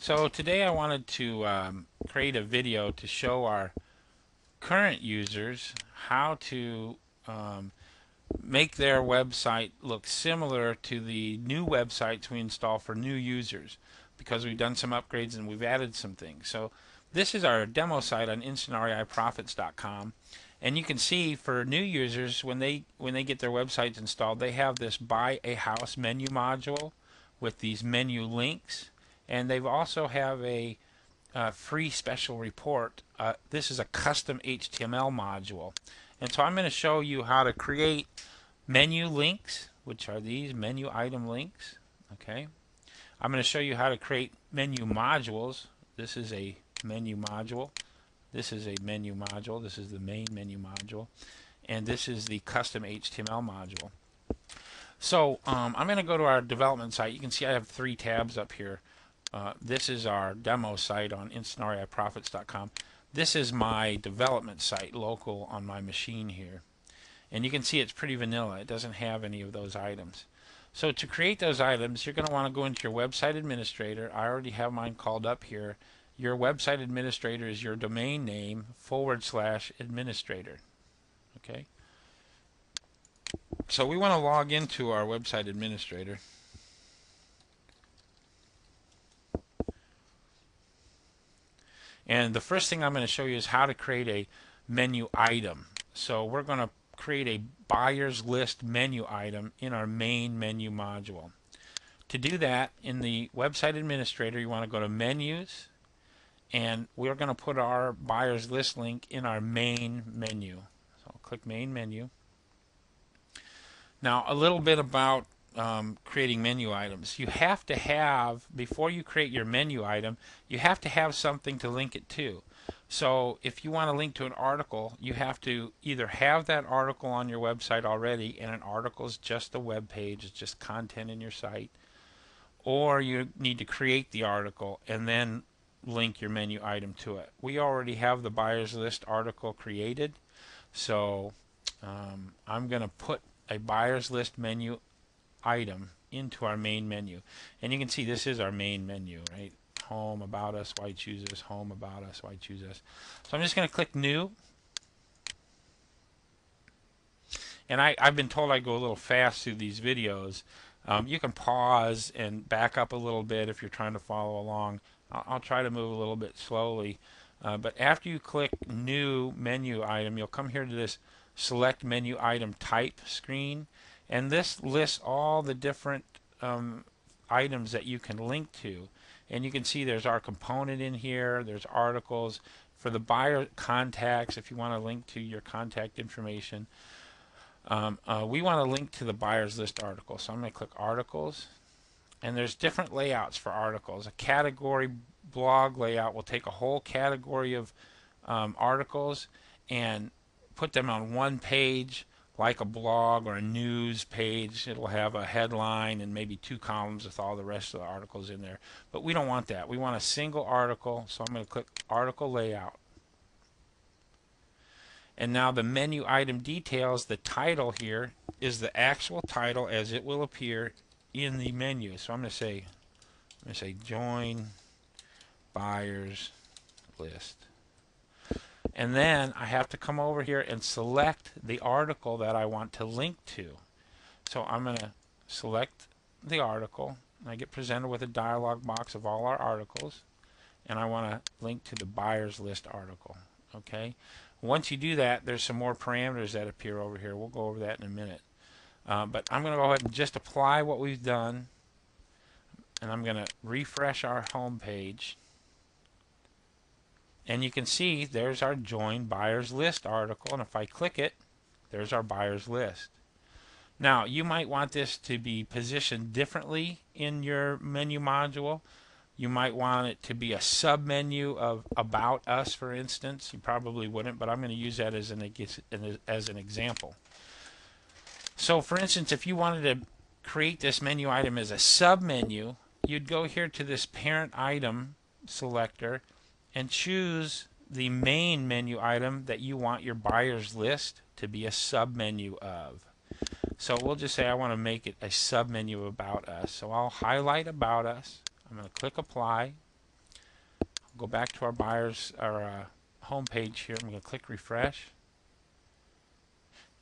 So today I wanted to create a video to show our current users how to um, make their website look similar to the new websites we install for new users, because we've done some upgrades and we've added some things. So this is our demo site on InstantREIProfits.com, and you can see for new users, when they get their websites installed, they have this buy a house menu module with these menu links, and they also have a free special report. This is a custom HTML module, and so I'm going to show you how to create menu links, which are these menu item links. Okay, I'm going to show you how to create menu modules. This is a menu module. This is a menu module. This is the main menu module, and this is the custom HTML module. So I'm going to go to our development site. You can see I have 3 tabs up here. This is our demo site on InstantREIProfits.com. This is my development site local on my machine here. And you can see it's pretty vanilla. It doesn't have any of those items. So to create those items, you're going to want to go into your website administrator. I already have mine called up here. Your website administrator is your domain name /administrator. Okay. So we want to log into our website administrator. And the first thing I'm going to show you is how to create a menu item. So we're going to create a buyer's list menu item in our main menu module. To do that, in the website administrator, you want to go to menus, and we're going to put our buyer's list link in our main menu. So I'll click main menu. Now, a little bit about creating menu items. You have to have, before you create your menu item, you have to have something to link it to. So if you want to link to an article, you have to either have that article on your website already, and an article is just a web page, it's just content in your site, or you need to create the article and then link your menu item to it. We already have the buyer's list article created, so I'm going to put a buyer's list menu item into our main menu. And you can see this is our main menu, right? Home, about us, why choose us, home, about us, why choose us. So I'm just going to click new. And I've been told I go a little fast through these videos. You can pause and back up a little bit if you're trying to follow along. I'll try to move a little bit slowly. But after you click new menu item, you'll come here to this select menu item type screen, and this lists all the different items that you can link to. And you can see there's our component in here, there's articles. For the buyer contacts, if you want to link to your contact information, we want to link to the buyer's list article. So I'm going to click articles, and there's different layouts for articles. A category blog layout will take a whole category of articles and put them on one page, like a blog or a news page. It'll have a headline and maybe 2 columns with all the rest of the articles in there. But we don't want that. We want a single article, so I'm going to click article layout. And now the menu item details, the title here is the actual title as it will appear in the menu. So I'm going to say join buyer's list. And then I have to come over here and select the article that I want to link to. So I'm going to select the article. I get presented with a dialog box of all our articles, and I want to link to the buyer's list article. Okay. Once you do that, there's some more parameters that appear over here. We'll go over that in a minute. But I'm going to go ahead and just apply what we've done, and I'm going to refresh our home page. And you can see there's our join buyer's list article, and if I click it, there's our buyer's list. Now, you might want this to be positioned differently in your menu module. You might want it to be a sub-menu of About Us, for instance. You probably wouldn't, but I'm going to use that as an example. So, for instance, if you wanted to create this menu item as a sub-menu, you'd go here to this parent item selector and choose the main menu item that you want your buyer's list to be a sub-menu of. So we'll just say I want to make it a sub-menu of About Us. So I'll highlight About Us. I'm going to click Apply. Go back to our home page here. I'm going to click refresh.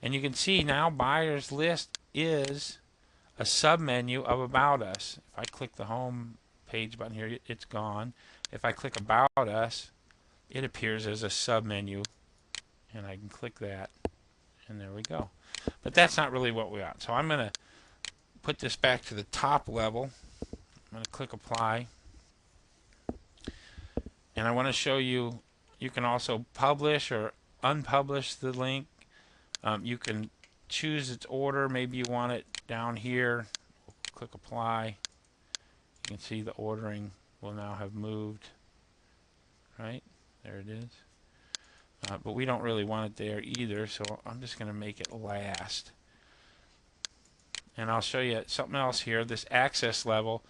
And you can see now buyers list is a submenu of About Us. If I click the home page button here, it's gone. If I click About Us, it appears as a submenu, and I can click that, and there we go. But that's not really what we want. So I'm going to put this back to the top level. I'm going to click Apply, and I want to show you, you can also publish or unpublish the link. You can choose its order. Maybe you want it down here. Click Apply. You can see the ordering will now have moved. Right? There it is. But we don't really want it there either, so I'm just going to make it last. And I'll show you something else here. This access level.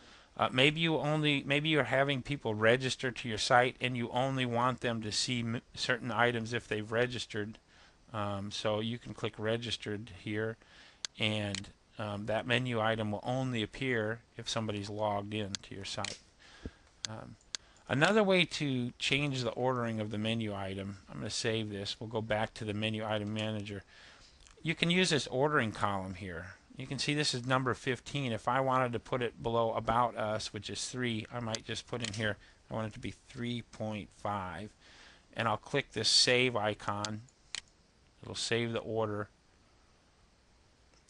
Maybe you're having people register to your site, and you only want them to see certain items if they've registered. So you can click Registered here, and that menu item will only appear if somebody's logged in to your site. Another way to change the ordering of the menu item, I'm going to save this. We'll go back to the menu item manager. You can use this ordering column here. You can see this is number 15. If I wanted to put it below About Us, which is 3, I might just put in here, I want it to be 3.5. And I'll click this save icon. It'll save the order.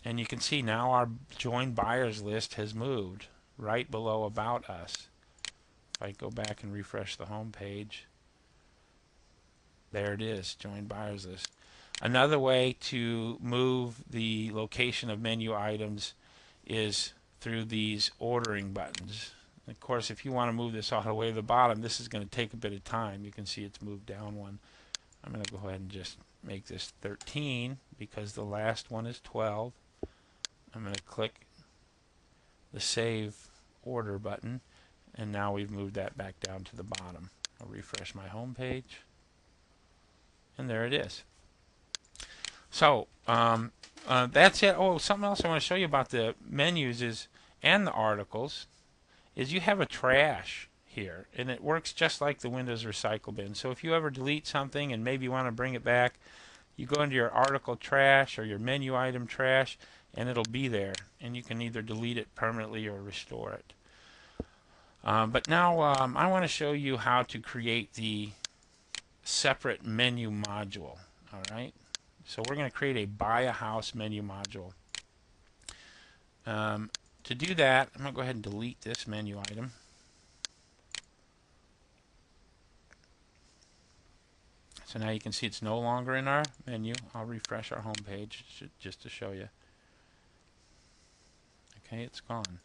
And you can see now our joined buyers list has moved right below About Us. If I go back and refresh the home page, there it is, joined buyers list. Another way to move the location of menu items is through these ordering buttons. Of course, if you want to move this all the way to the bottom, this is going to take a bit of time. You can see it's moved down one. I'm going to go ahead and just make this 13 because the last one is 12. I'm going to click the Save Order button, and now we've moved that back down to the bottom. I'll refresh my home page, and there it is. So that's it. Oh, something else I want to show you about the menus is, and the articles, is you have a trash here, and it works just like the Windows Recycle Bin. So if you ever delete something and maybe you want to bring it back, you go into your article trash or your menu item trash, and it'll be there, and you can either delete it permanently or restore it. But now I want to show you how to create the separate menu module. All right. So we're going to create a Buy a House menu module. To do that, I'm going to go ahead and delete this menu item. So now you can see it's no longer in our menu. I'll refresh our home page just to show you. Okay, it's gone.